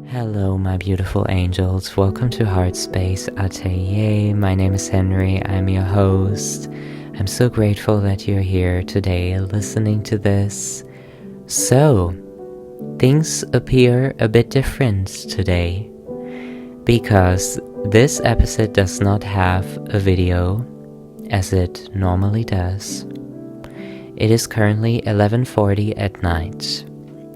Hello my beautiful angels, welcome to Heart Space Atelier. My name is Henry, I'm your host. I'm so grateful that you're here today listening to this. So, things appear a bit different today because this episode does not have a video as it normally does. It is currently 11:40 at night.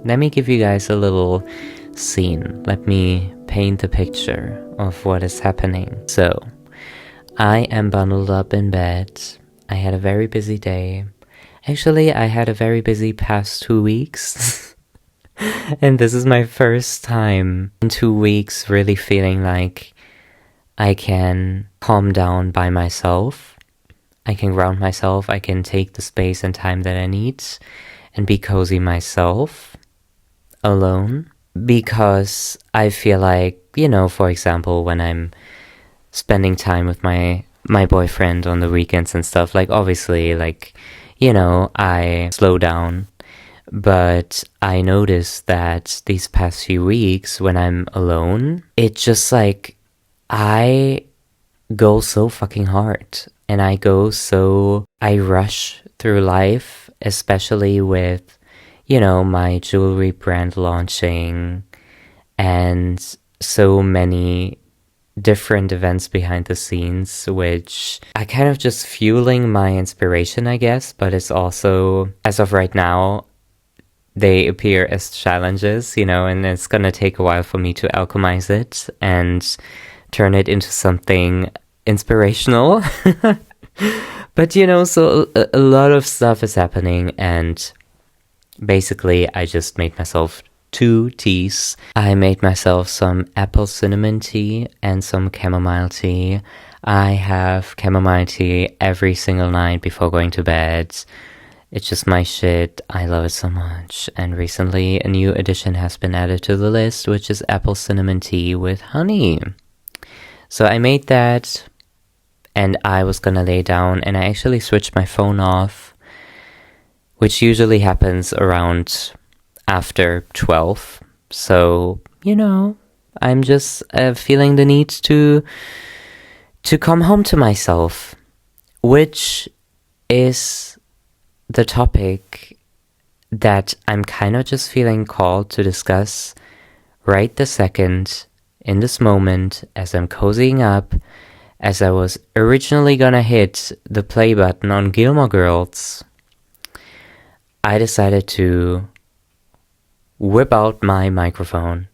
Let me give you guys a little scene. Let me paint the picture of what is happening. So, I am bundled up in bed. I had a very busy day. Actually, I had a very busy past 2 weeks. And this is my first time in 2 weeks really feeling like I can calm down by myself. I can ground myself. I can take the space and time that I need and be cozy myself alone. Because I feel like, for example, when I'm spending time with my boyfriend on the weekends and stuff, like, obviously, like, I slow down. But I noticed that these past few weeks when I'm alone, it just like, I go so fucking hard. And I rush through life, especially with my jewelry brand launching and so many different events behind the scenes, which are kind of just fueling my inspiration, I guess, but it's also, as of right now, they appear as challenges, and it's gonna take a while for me to alchemize it and turn it into something inspirational. But, so a lot of stuff is happening, and basically, I just made myself 2 teas. I made myself some apple cinnamon tea and some chamomile tea. I have chamomile tea every single night before going to bed. It's just my shit. I love it so much. And recently, a new addition has been added to the list, which is apple cinnamon tea with honey. So I made that, and I was gonna lay down, and I actually switched my phone off, which usually happens around after 12. So, I'm just feeling the need to come home to myself, which is the topic that I'm kind of just feeling called to discuss right this second, in this moment, as I'm cozying up, as I was originally gonna hit the play button on Gilmore Girls. I decided to whip out my microphone,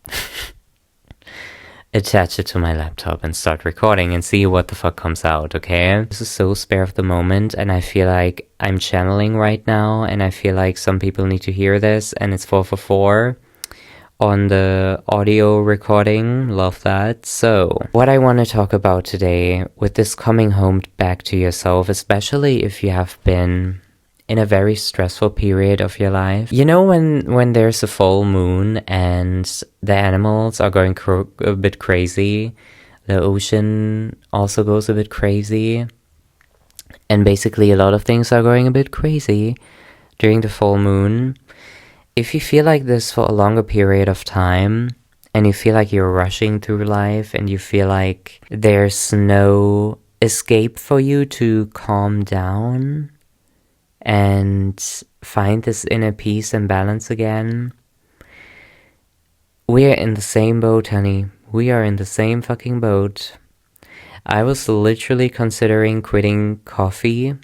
attach it to my laptop, and start recording and see what the fuck comes out, okay? This is so spare of the moment, and I feel like I'm channeling right now, and I feel like some people need to hear this, and it's 4 for 4 on the audio recording. Love that. So, what I want to talk about today with this coming home back to yourself, especially if you have been in a very stressful period of your life. When there's a full moon and the animals are going a bit crazy, the ocean also goes a bit crazy, and basically a lot of things are going a bit crazy during the full moon. If you feel like this for a longer period of time, and you feel like you're rushing through life, and you feel like there's no escape for you to calm down and find this inner peace and balance again, we are in the same boat, honey. We are in the same fucking boat. I was literally considering quitting coffee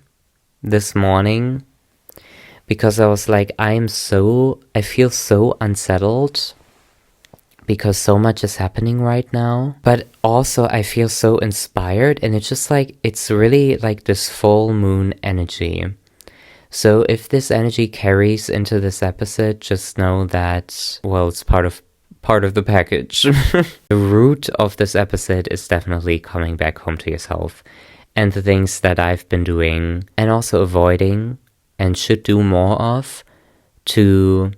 this morning because I was like, I feel so unsettled because so much is happening right now. But also I feel so inspired, and it's just like, it's really like this full moon energy. So if this energy carries into this episode, just know that, well, it's part of the package. The root of this episode is definitely coming back home to yourself, and the things that I've been doing and also avoiding and should do more of to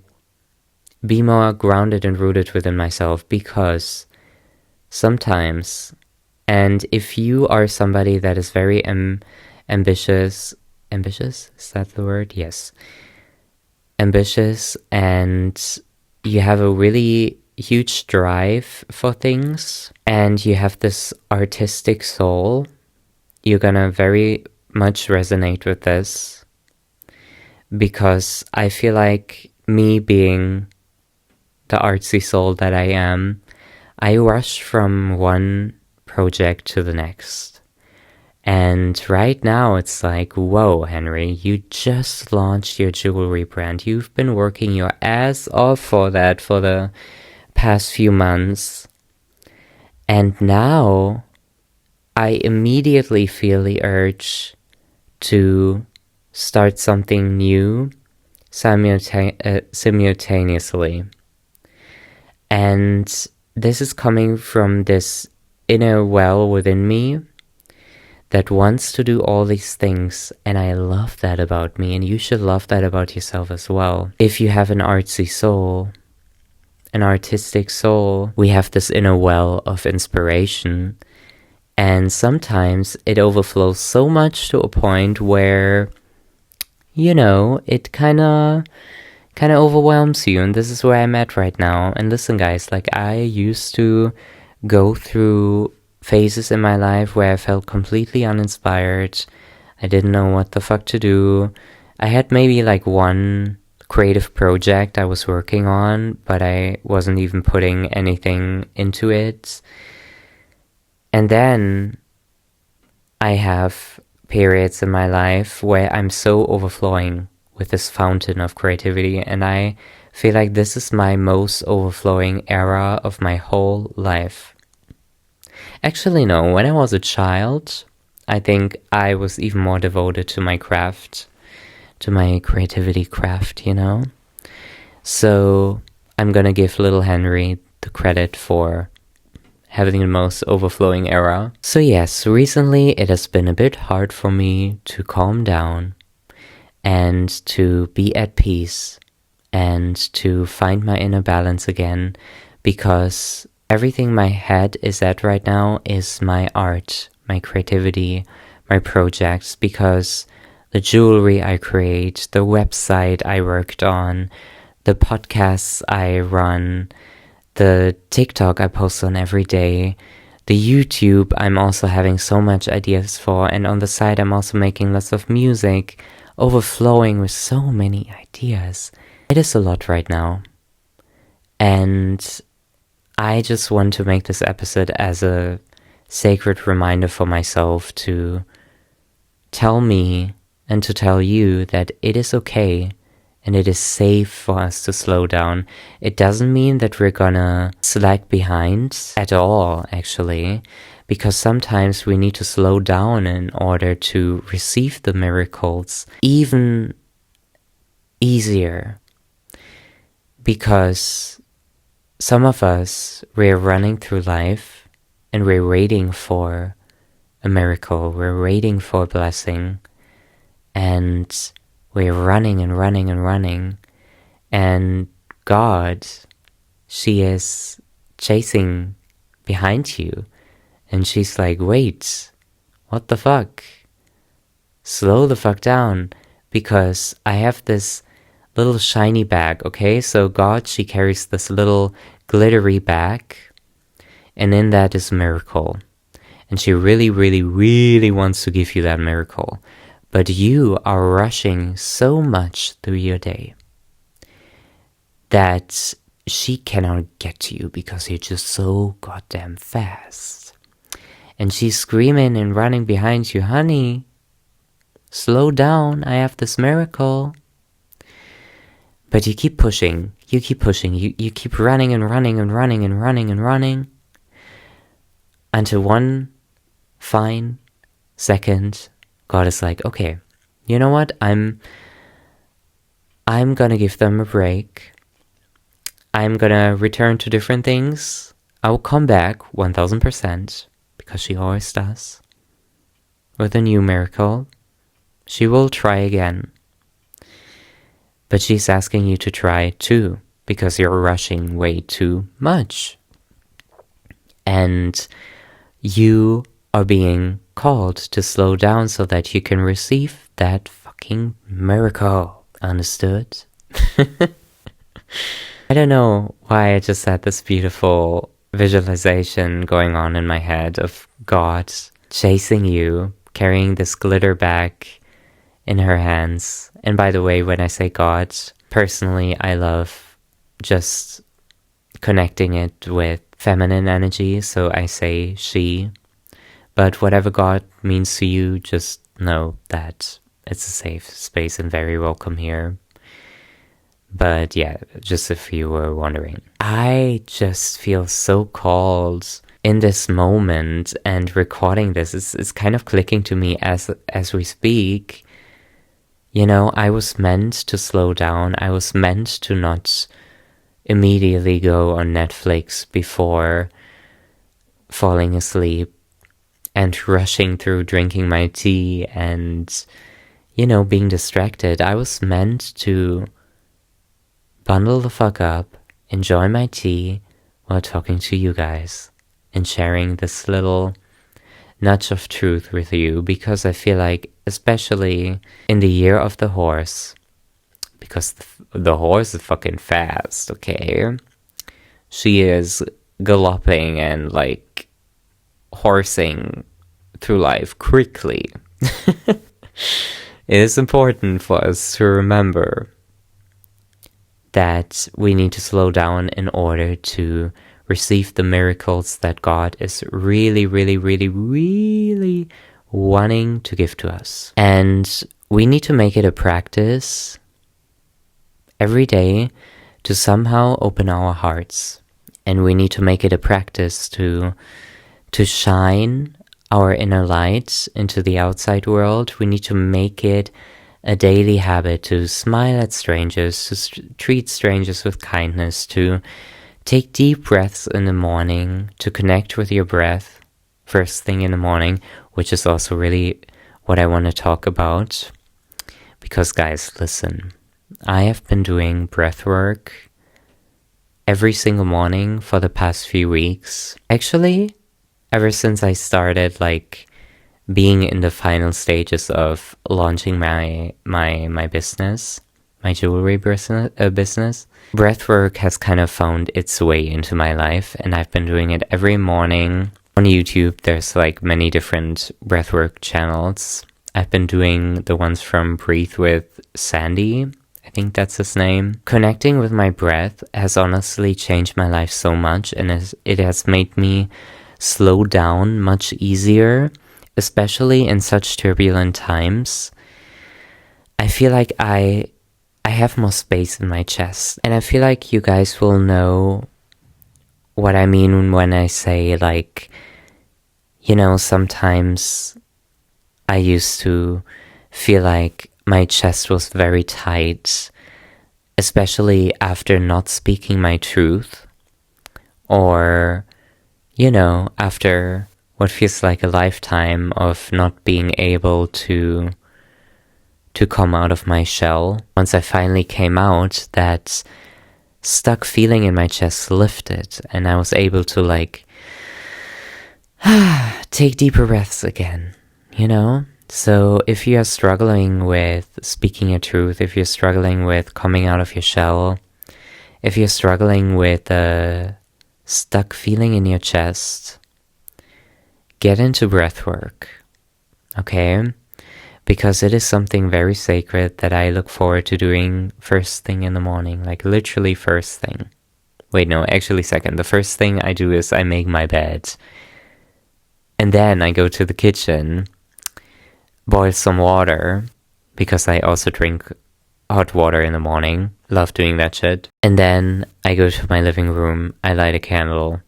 be more grounded and rooted within myself. Because sometimes, and if you are somebody that is very ambitious ambitious, is that the word? Yes. Ambitious, and you have a really huge drive for things, and you have this artistic soul. You're gonna very much resonate with this, because I feel like me being the artsy soul that I am, I rush from one project to the next. And right now it's like, whoa, Henry, you just launched your jewelry brand. You've been working your ass off for that for the past few months. And now I immediately feel the urge to start something new simultaneously. And this is coming from this inner well within me that wants to do all these things, and I love that about me, and you should love that about yourself as well. If you have an artsy soul, an artistic soul, we have this inner well of inspiration, and sometimes it overflows so much to a point where, you know, it kind of overwhelms you, and this is where I'm at right now. And listen, guys, like, I used to go through phases in my life where I felt completely uninspired. I didn't know what the fuck to do. I had maybe like one creative project I was working on, but I wasn't even putting anything into it. And then I have periods in my life where I'm so overflowing with this fountain of creativity, and I feel like this is my most overflowing era of my whole life. Actually, no, when I was a child, I think I was even more devoted to my craft, to my creativity craft, you know? So I'm gonna give little Henry the credit for having the most overflowing era. So yes, recently it has been a bit hard for me to calm down and to be at peace and to find my inner balance again, because everything my head is at right now is my art, my creativity, my projects, because the jewelry I create, the website I worked on, the podcasts I run, the TikTok I post on every day, the YouTube I'm also having so much ideas for, and on the side I'm also making lots of music, overflowing with so many ideas. It is a lot right now. And I just want to make this episode as a sacred reminder for myself to tell me and to tell you that it is okay and it is safe for us to slow down. It doesn't mean that we're gonna slack behind at all, actually, because sometimes we need to slow down in order to receive the miracles even easier. Because some of us, we're running through life and we're waiting for a miracle, we're waiting for a blessing, and we're running and running and running, and God, she is chasing behind you, and she's like, wait, what the fuck? Slow the fuck down, because I have this little shiny bag, okay? So God, she carries this little glittery bag, and in that is a miracle. And she really, really, really wants to give you that miracle. But you are rushing so much through your day that she cannot get to you because you're just so goddamn fast. And she's screaming and running behind you, honey, slow down, I have this miracle. But you keep pushing, you keep running and running and running and running and running until one fine second, God is like, okay, you know what? I'm gonna give them a break. I'm gonna return to different things. I will come back 1000%, because she always does, with a new miracle. She will try again. But she's asking you to try too, because you're rushing way too much. And you are being called to slow down so that you can receive that fucking miracle. Understood? I don't know why I just had this beautiful visualization going on in my head of God chasing you, carrying this glitter bag in her hands. And by the way, when I say God, personally, I love just connecting it with feminine energy, so I say she. But whatever God means to you, just know that it's a safe space and very welcome here. But yeah, just if you were wondering, I just feel so called in this moment, and recording this is kind of clicking to me as we speak. You know, I was meant to slow down. I was meant to not immediately go on Netflix before falling asleep and rushing through drinking my tea and, you know, being distracted. I was meant to bundle the fuck up, enjoy my tea while talking to you guys and sharing this little nudge of truth with you, because I feel like, especially in the year of the horse, because the horse is fucking fast, okay? She is galloping and like horsing through life quickly. It is important for us to remember that we need to slow down in order to receive the miracles that God is really, really, really, really wanting to give to us. And we need to make it a practice every day to somehow open our hearts. And we need to make it a practice to shine our inner light into the outside world. We need to make it a daily habit to smile at strangers, to treat strangers with kindness, to take deep breaths in the morning, to connect with your breath first thing in the morning, which is also really what I want to talk about. Because guys, listen, I have been doing breath work every single morning for the past few weeks. Actually, ever since I started like being in the final stages of launching my business, my jewelry business, breathwork has kind of found its way into my life, and I've been doing it every morning. On YouTube, there's like many different breathwork channels. I've been doing the ones from Breathe with Sandy, I think that's his name. Connecting with my breath has honestly changed my life so much, and it has made me slow down much easier, especially in such turbulent times. I feel like I have more space in my chest, and I feel like you guys will know what I mean when I say, like, you know, sometimes I used to feel like my chest was very tight, especially after not speaking my truth, or, you know, after what feels like a lifetime of not being able to come out of my shell. Once I finally came out, that stuck feeling in my chest lifted, and I was able to like take deeper breaths again, you know? So if you are struggling with speaking your truth, if you're struggling with coming out of your shell, if you're struggling with a stuck feeling in your chest, get into breath work, okay? Because it is something very sacred that I look forward to doing first thing in the morning, like literally first thing. Wait, no, actually second. The first thing I do is I make my bed. And then I go to the kitchen, boil some water, because I also drink hot water in the morning. Love doing that shit. And then I go to my living room, I light a candle,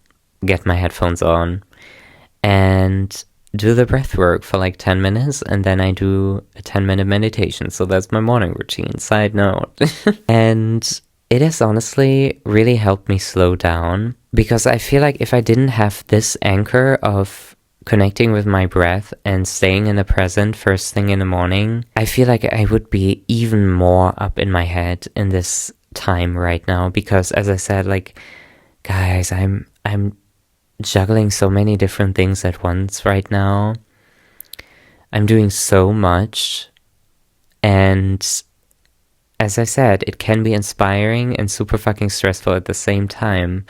get my headphones on, and do the breath work for like 10 minutes, and then I do a 10-minute meditation. So that's my morning routine, side note. And it has honestly really helped me slow down, because I feel like if I didn't have this anchor of connecting with my breath and staying in the present first thing in the morning, I feel like I would be even more up in my head in this time right now. Because as I said, like, guys, I'm juggling so many different things at once right now. I'm doing so much, And as I said, it can be inspiring and super fucking stressful at the same time.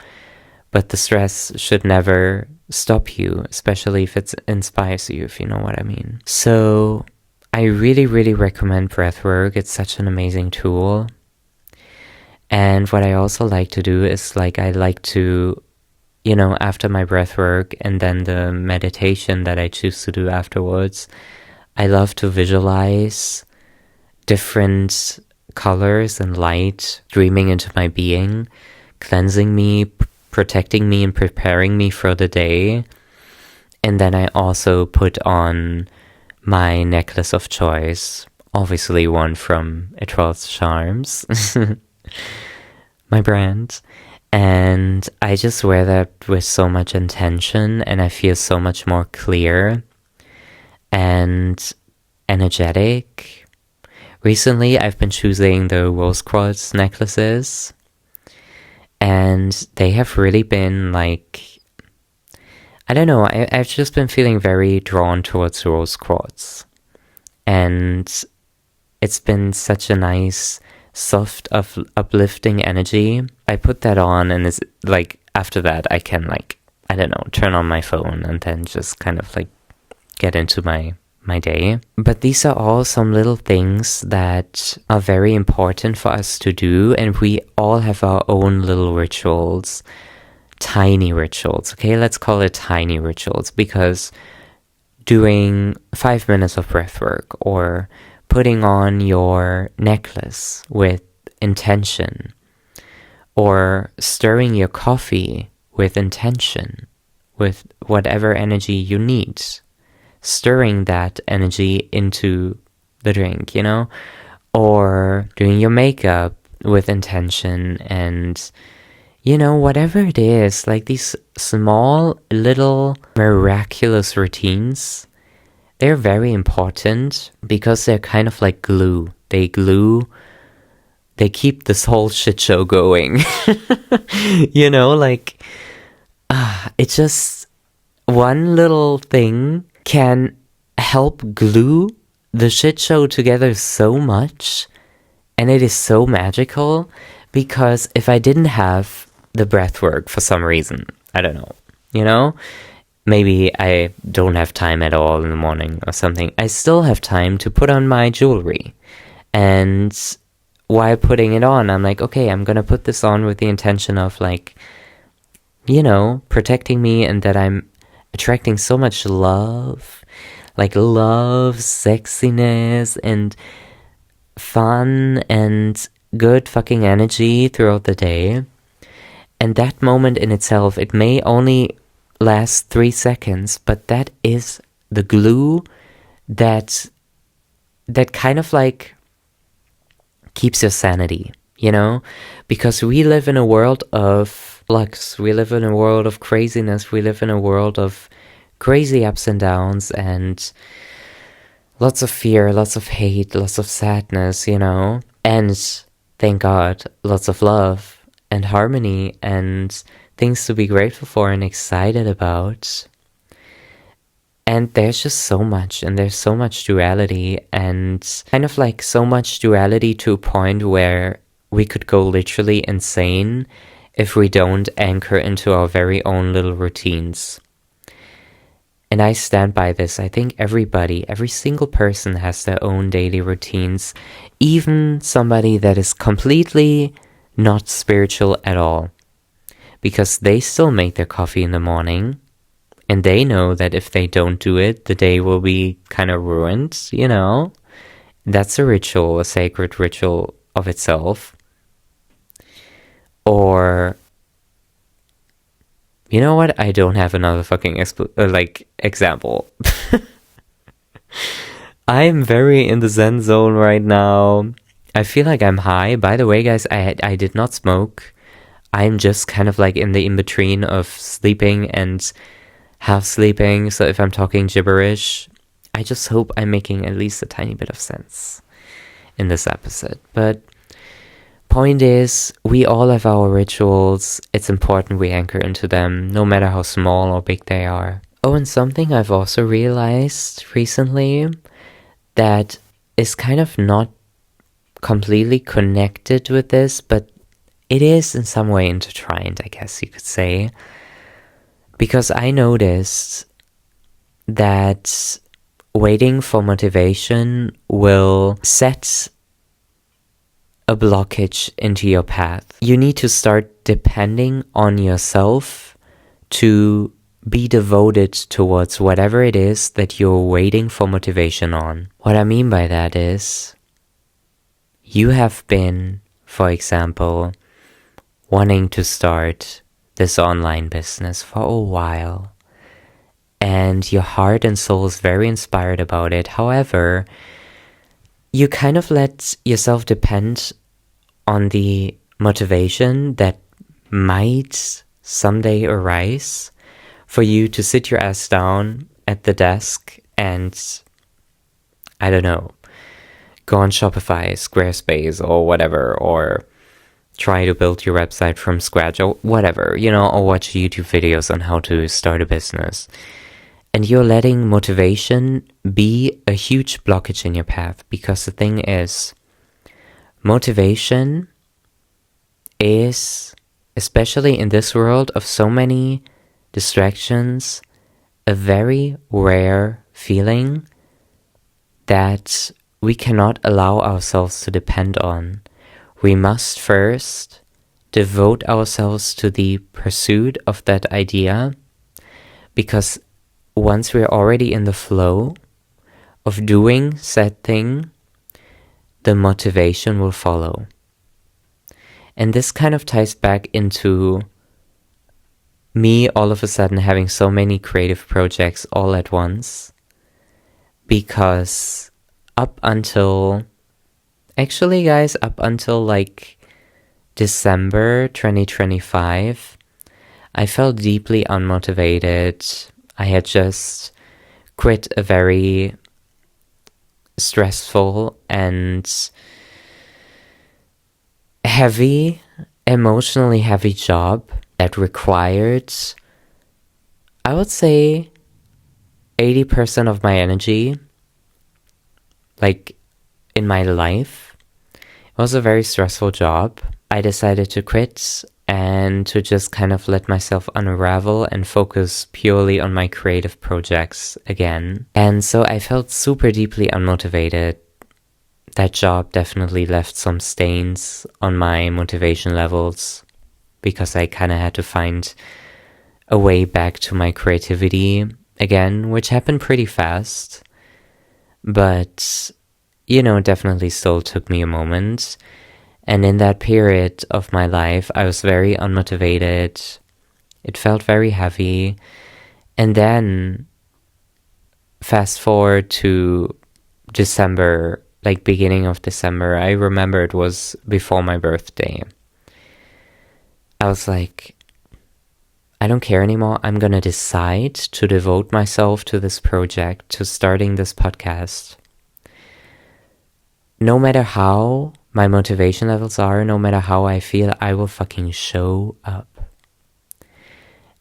But the stress should never stop you, especially if it inspires you, if you know what I mean. So I really, really recommend breathwork. It's such an amazing tool. And what I also like to do is I like to, after my breathwork and then the meditation that I choose to do afterwards, I love to visualize different colors and light streaming into my being, cleansing me, protecting me, and preparing me for the day. And then I also put on my necklace of choice, obviously one from Etoiles Charms, my brand. And I just wear that with so much intention, and I feel so much more clear and energetic. Recently, I've been choosing the rose quartz necklaces, and they have really been I don't know, I've just been feeling very drawn towards rose quartz. And it's been such a nice, soft, uplifting energy. I put that on, and it's after that, I can I don't know, turn on my phone and then just kind of get into my day. But these are all some little things that are very important for us to do, and we all have our own little rituals, tiny rituals. Okay, let's call it tiny rituals, because doing 5 minutes of breath work, or putting on your necklace with intention, or stirring your coffee with intention, with whatever energy you need, stirring that energy into the drink, or doing your makeup with intention, and whatever it is, these small little miraculous routines, they're very important because they're kind of like glue. They keep this whole shit show going. It's just one little thing can help glue the shit show together so much, and it is so magical. Because if I didn't have the breath work for some reason, I don't know, maybe I don't have time at all in the morning or something, I still have time to put on my jewelry. And while putting it on, I'm okay, I'm gonna put this on with the intention of protecting me, and that I'm attracting so much love, love, sexiness, and fun, and good fucking energy throughout the day. And that moment in itself, it may only last 3 seconds, but that is the glue that kind of keeps your sanity, because we live in a world of flux, we live in a world of craziness, we live in a world of crazy ups and downs, and lots of fear, lots of hate, lots of sadness, and thank God, lots of love and harmony and things to be grateful for and excited about. And there's just so much, and there's so much duality, and kind of so much duality to a point where we could go literally insane if we don't anchor into our very own little routines. And I stand by this. I think everybody, every single person has their own daily routines, even somebody that is completely not spiritual at all, because they still make their coffee in the morning, and they know that if they don't do it, the day will be kind of ruined, That's a ritual, a sacred ritual of itself. Or, you know what? I don't have another fucking example. I'm very in the Zen zone right now. I feel like I'm high. By the way, guys, I did not smoke. I'm just kind of in the in-between of sleeping and half sleeping. So if I'm talking gibberish, I just hope I'm making at least a tiny bit of sense in this episode. But point is, we all have our rituals. It's important we anchor into them, no matter how small or big they are. Oh, and something I've also realized recently, that is kind of not completely connected with this, but it is in some way intertwined, I guess you could say. Because I noticed that waiting for motivation will set a blockage into your path. You need to start depending on yourself to be devoted towards whatever it is that you're waiting for motivation on. What I mean by that is, you have been, for example, wanting to start this online business for a while, and your heart and soul is very inspired about it. However, you kind of let yourself depend on the motivation that might someday arise for you to sit your ass down at the desk and, I don't know, go on Shopify, Squarespace, or whatever, or try to build your website from scratch, or whatever, or watch YouTube videos on how to start a business. And you're letting motivation be a huge blockage in your path, because the thing is, motivation is, especially in this world of so many distractions, a very rare feeling that we cannot allow ourselves to depend on. We must first devote ourselves to the pursuit of that idea, because once we're already in the flow of doing said thing, the motivation will follow. And this kind of ties back into me all of a sudden having so many creative projects all at once, because up until like December 2025, I felt deeply unmotivated. I had just quit a very stressful and emotionally heavy job that required, I would say, 80% of my energy, like, in my life. It was a very stressful job. I decided to quit and to just kind of let myself unravel and focus purely on my creative projects again. And so I felt super deeply unmotivated. That job definitely left some stains on my motivation levels, because I kind of had to find a way back to my creativity again, which happened pretty fast. But, definitely still took me a moment. And in that period of my life, I was very unmotivated. It felt very heavy. And then, fast forward to December, like beginning of December, I remember it was before my birthday. I was like, I don't care anymore. I'm gonna decide to devote myself to this project, to starting this podcast. No matter how my motivation levels are, no matter how I feel, I will fucking show up.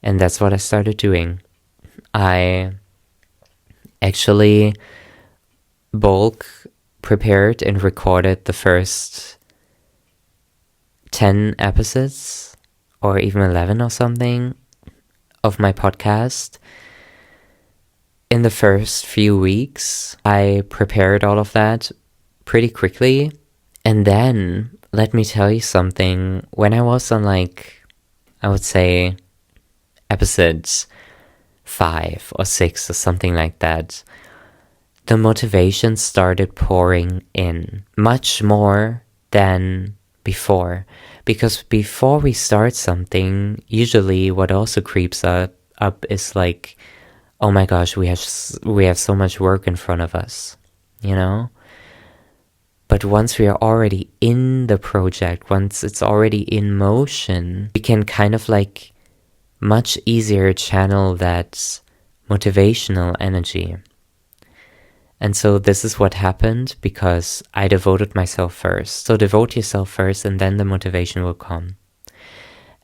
And that's what I started doing. I actually bulk prepared and recorded the first 10 episodes, or even 11 or something, of my podcast. In the first few weeks, I prepared all of that pretty quickly. And then, let me tell you something, when I was on, like, I would say episodes 5 or 6 or something like that, the motivation started pouring in much more than before. Because before we start something, usually what also creeps up is like, oh my gosh, we have so much work in front of us, But once we are already in the project, once it's already in motion, we can kind of like much easier channel that motivational energy. And so this is what happened, because I devoted myself first. So devote yourself first, and then the motivation will come.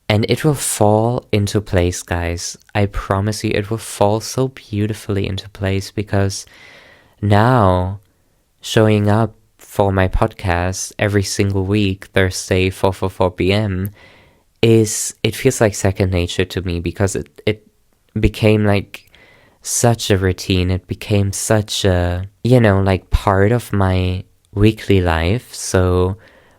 And it will fall into place, guys. I promise you, it will fall so beautifully into place, because now showing up for my podcast every single week, Thursday, 4 p.m., it feels like second nature to me, because it became like such a routine. It became such a, like part of my weekly life. So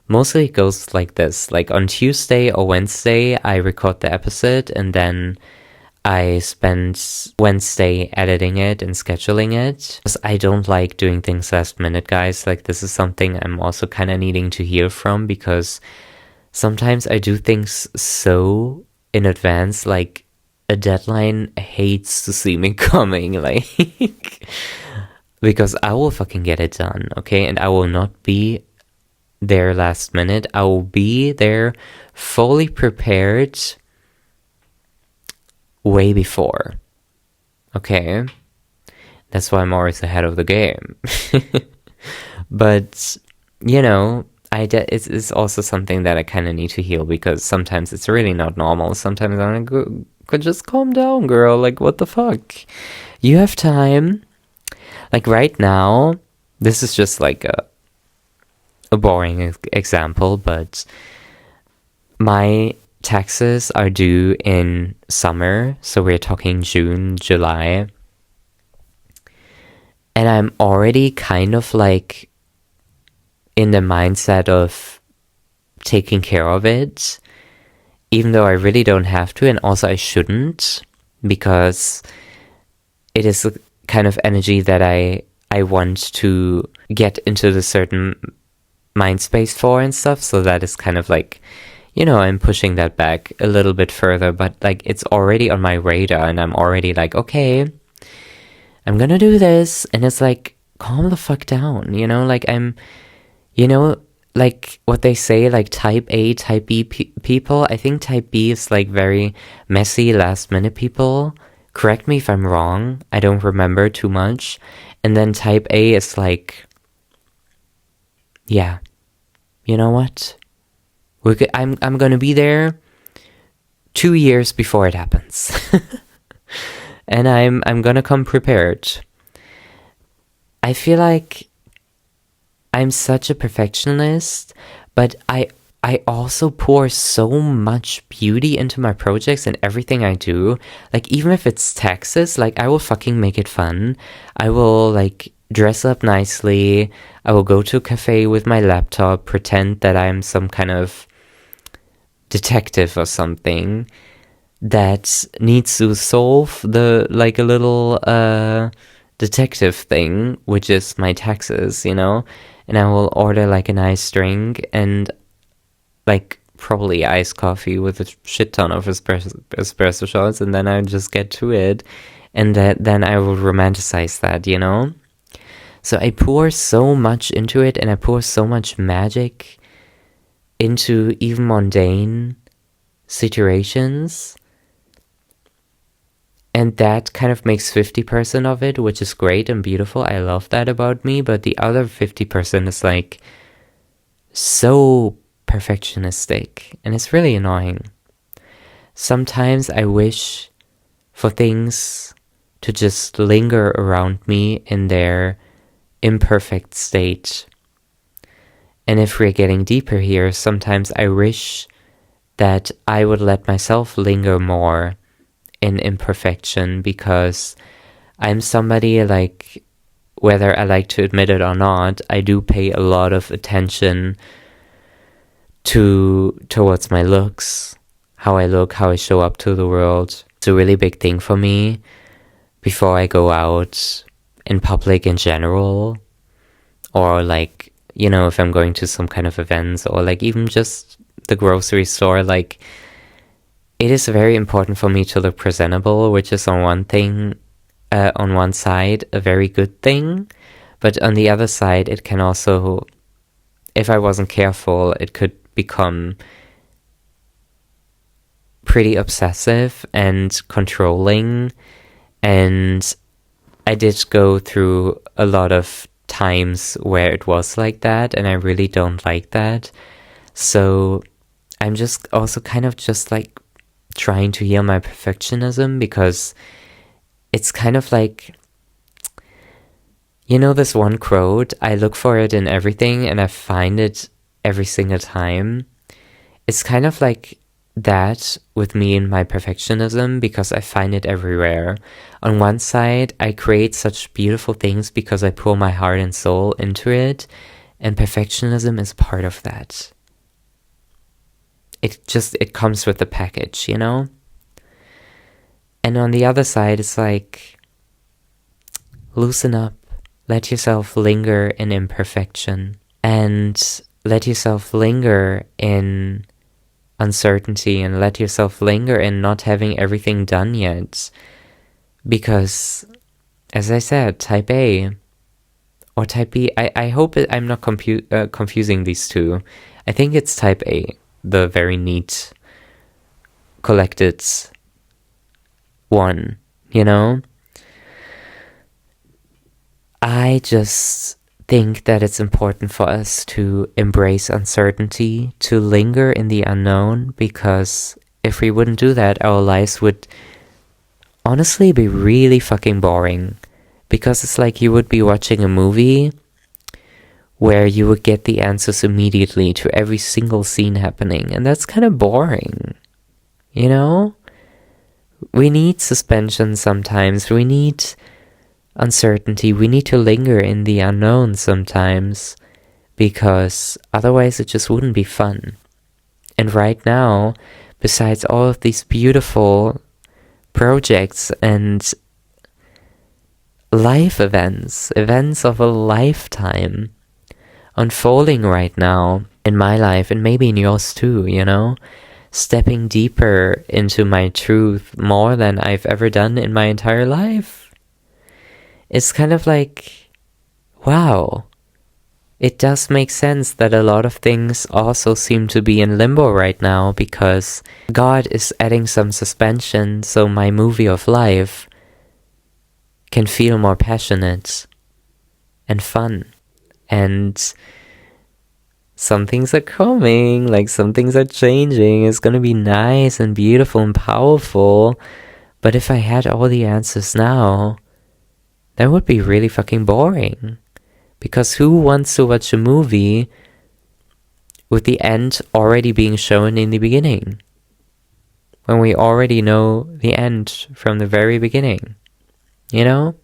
mostly it goes like this. Like on Tuesday or Wednesday, I record the episode, and then I spend Wednesday editing it and scheduling it. Because I don't like doing things last minute, guys. Like, this is something I'm also kind of needing to heal from, because sometimes I do things so in advance, like a deadline hates to see me coming, like, because I will fucking get it done, okay? And I will not be there last minute. I will be there fully prepared way before, okay? That's why I'm always ahead of the game. But, it's also something that I kind of need to heal, because sometimes it's really not normal. Sometimes I'm like, could just calm down, girl. Like, what the fuck? You have time. Like, right now, this is just like a boring example, but my taxes are due in summer. So we're talking June, July. And I'm already kind of like in the mindset of taking care of it, even though I really don't have to, and also I shouldn't, because it is a kind of energy that I want to get into the certain mind space for and stuff. So that is kind of like, I'm pushing that back a little bit further, but like it's already on my radar, and I'm already like, okay, I'm gonna do this. And it's like, calm the fuck down, like like what they say, like type A, type B people. I think type B is like very messy, last minute people. Correct me if I'm wrong. I don't remember too much. And then type A is like, yeah, you know what? I'm gonna be there 2 years before it happens. And I'm gonna come prepared. I feel like I'm such a perfectionist, but I also pour so much beauty into my projects and everything I do. Like, even if it's taxes, like, I will fucking make it fun. I will, like, dress up nicely. I will go to a cafe with my laptop, pretend that I'm some kind of detective or something that needs to solve the, like, a little, detective thing, which is my taxes, and I will order like a nice drink and like probably iced coffee with a shit ton of espresso shots, and then I just get to it, and then I will romanticize that, So I pour so much into it, and I pour so much magic into even mundane situations. And that kind of makes 50% of it, which is great and beautiful. I love that about me. But the other 50% is like so perfectionistic, and it's really annoying. Sometimes I wish for things to just linger around me in their imperfect state. And if we're getting deeper here, sometimes I wish that I would let myself linger more in imperfection, because I'm somebody, like, whether I like to admit it or not, I do pay a lot of attention towards my looks, how I look, how I show up to the world. It's a really big thing for me before I go out in public in general, or like, if I'm going to some kind of events, or like even just the grocery store. Like, it is very important for me to look presentable, which is on one side, a very good thing. But on the other side, it can also, if I wasn't careful, it could become pretty obsessive and controlling. And I did go through a lot of times where it was like that, and I really don't like that. So I'm just also kind of just like trying to heal my perfectionism, because it's kind of like, You know this one quote? I look for it in everything and I find it every single time. It's kind of like that with me and my perfectionism because I find it everywhere. On one side, I create such beautiful things because I pour my heart and soul into it, and perfectionism is part of that. It comes with the package, you know? And on the other side, it's like, loosen up, let yourself linger in imperfection, and let yourself linger in uncertainty, and let yourself linger in not having everything done yet. Because, as I said, type A or type B, I hope I'm not confusing these two. I think it's type A, the very neat, collected one, you know? I just think that it's important for us to embrace uncertainty, to linger in the unknown, because if we wouldn't do that, our lives would honestly be really fucking boring. Because it's like you would be watching a movie where you would get the answers immediately to every single scene happening, and that's kind of boring, you know? We need suspension sometimes, we need uncertainty, we need to linger in the unknown sometimes, because otherwise it just wouldn't be fun. And right now, besides all of these beautiful projects and life events of a lifetime unfolding right now in my life and maybe in yours too, you know? Stepping deeper into my truth more than I've ever done in my entire life. It's kind of like, wow, it does make sense that a lot of things also seem to be in limbo right now because God is adding some suspension so my movie of life can feel more passionate and fun. And some things are coming, like some things are changing. It's gonna be nice and beautiful and powerful. But if I had all the answers now, that would be really fucking boring. Because who wants to watch a movie with the end already being shown in the beginning? When we already know the end from the very beginning. You know?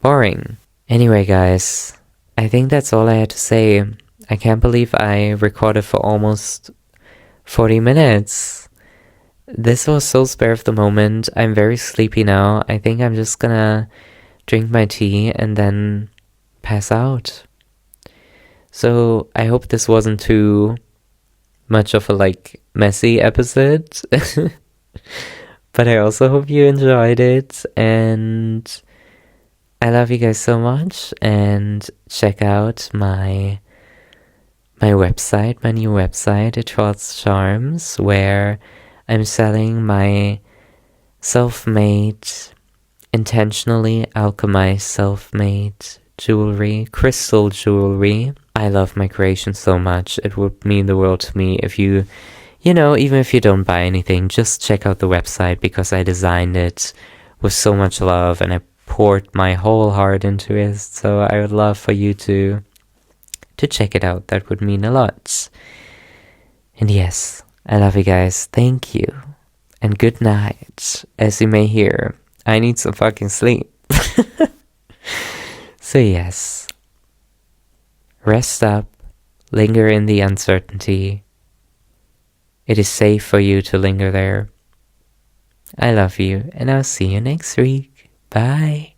Boring. Anyway, guys, I think that's all I had to say. I can't believe I recorded for almost 40 minutes. This was so spare of the moment. I'm very sleepy now. I think I'm just gonna drink my tea and then pass out. So I hope this wasn't too much of a messy episode. But I also hope you enjoyed it, and I love you guys so much. And check out my website, my new website, Etoiles Charms, where I'm selling my self-made, intentionally alchemized self-made jewelry, crystal jewelry. I love my creation so much. It would mean the world to me if you know, even if you don't buy anything, just check out the website because I designed it with so much love and I poured my whole heart into it. So I would love for you to check it out. That would mean a lot. And yes, I love you guys. Thank you. And good night. As you may hear, I need some fucking sleep. So yes, rest up, linger in the uncertainty. It is safe for you to linger there. I love you, and I'll see you next week. Bye.